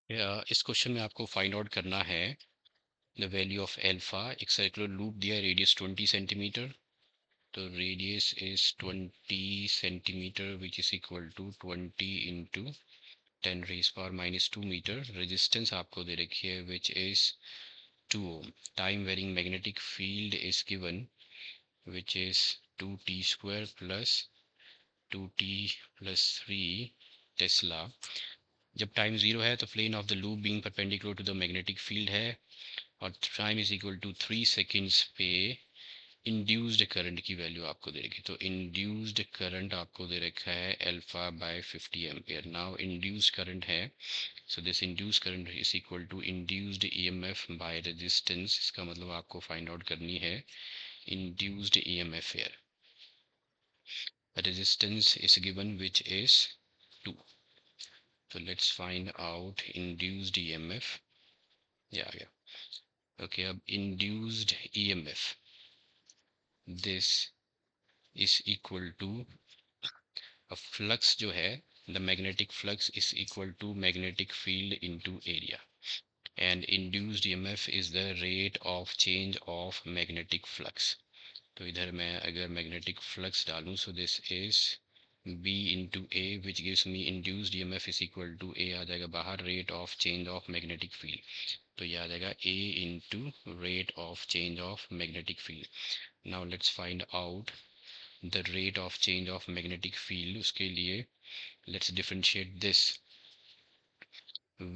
इस क्वेश्चन में आपको फाइंड आउट करना है द वैल्यू ऑफ एल्फा। एक सर्कुलर लूप दिया है, रेडियस 20 सेंटीमीटर। तो radius is 20 centimetre which is equal to 20 into 10⁻⁻² metre. Resistance आपको दे रखी है which is 2 ohm. Time varying magnetic field is given which is 2t square plus 2t plus 3 tesla. जब time zero है तो plane of the loop being perpendicular to the magnetic field है, और time is equal to 3 seconds पे induced current की value आपको दे रखी है। तो इंड्यूस्ड करंट आपको दे रखा है alpha by 50 ampere. Now induced current है, so this induced current is equal to induced EMF by resistance. इसका मतलब आपको फाइंड आउट करनी है induced EMF here. Resistance is given which is 2. So let's find out induced EMF. Yeah. Okay, अब induced EMF, this is equal to a flux जो है, the magnetic flux is equal to magnetic field into area, and induced EMF is the rate of change of magnetic flux. तो इधर मैं अगर magnetic flux डालूं, so this is B into A which gives me induced EMF is equal to A आ जाएगा बाहर, rate of change of magnetic field, तो ये आ जाएगा A into rate of change of magnetic field. Now let's find out the rate of change of magnetic field. उसके लिए let's differentiate this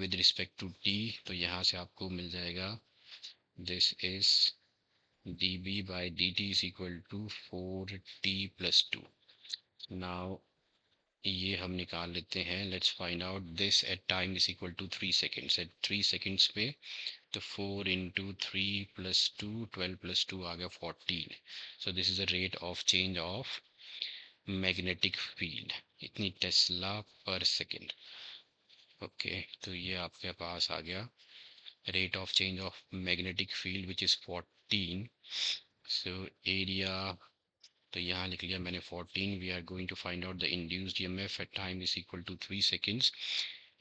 with respect to t. तो यहाँ से आपको मिल जाएगा this is dB by dt is equal to 4t plus 2. Now ये हम निकाल लेते हैं. Let's find out this at time is equal to 3 seconds. At 3 seconds पे तो 4 इंटू 3 प्लस 2 12 प्लस 2 आ गया 14. So this is a rate of change of magnetic field, इतनी टेस्ला पर सेकेंड. ओके, तो ये आपके पास आ गया rate of change of magnetic field which is 14. So area तो यहाँ लिख लिया मैंने 14. We are going to find out the induced EMF at time is equal to 3 seconds.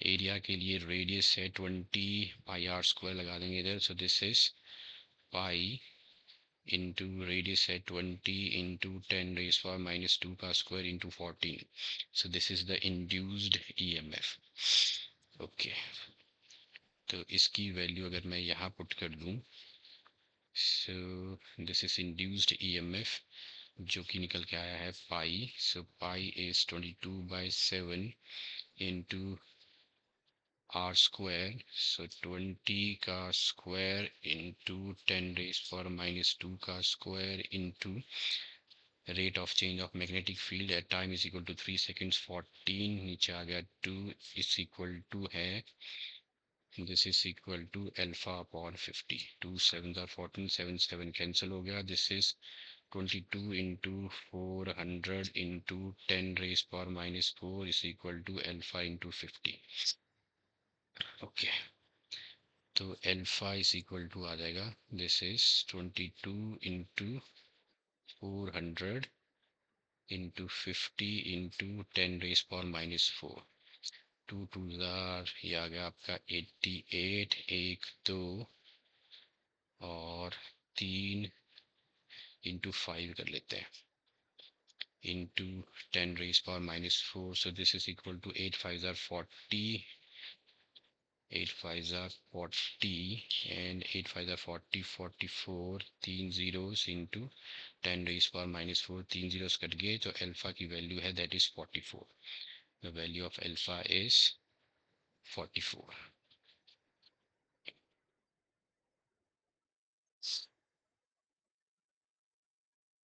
Area के लिए रेडियस है 20 पाई आर स्क्वायर लगा देंगे इधर. So this is pi into radius है 20 इंटू 10⁻⁻² का square into 14. So this is the induced EMF. Okay, तो इसकी वैल्यू अगर मैं यहाँ पुट कर दूँ, so this is induced EMF जो कि निकल के आया है pi. So pi is 22/7 into r square. So 20 का स्क्वायर इंटू 10⁻⁻² का square into rate of change of magnetic field at time is equal to 3 seconds. 14 नीचे आ गया 2 इज इक्वल टू है, this is equal to alpha upon 50. 2 7 14, 7 7 cancel हो गया. This is 22 into 400 into 10⁻⁻4 is equal to alpha into 50. Okay, तो alpha is equal to आ जाएगा, this is 22 into 400 into 50 into 10⁻⁻4. 2 2 ये आ गया आपका 88. 1 2 और 3 इंटू 5 कर लेते हैं into 10⁻⁻4. so this is equal to 8 5 are 40, 8 5 are 40 and 8 5 are 40, 44. 3 zeros into 10⁻⁻4, 3 zeros cut गए, तो अल्फा की वैल्यू है that is 44. The value of alpha is 44.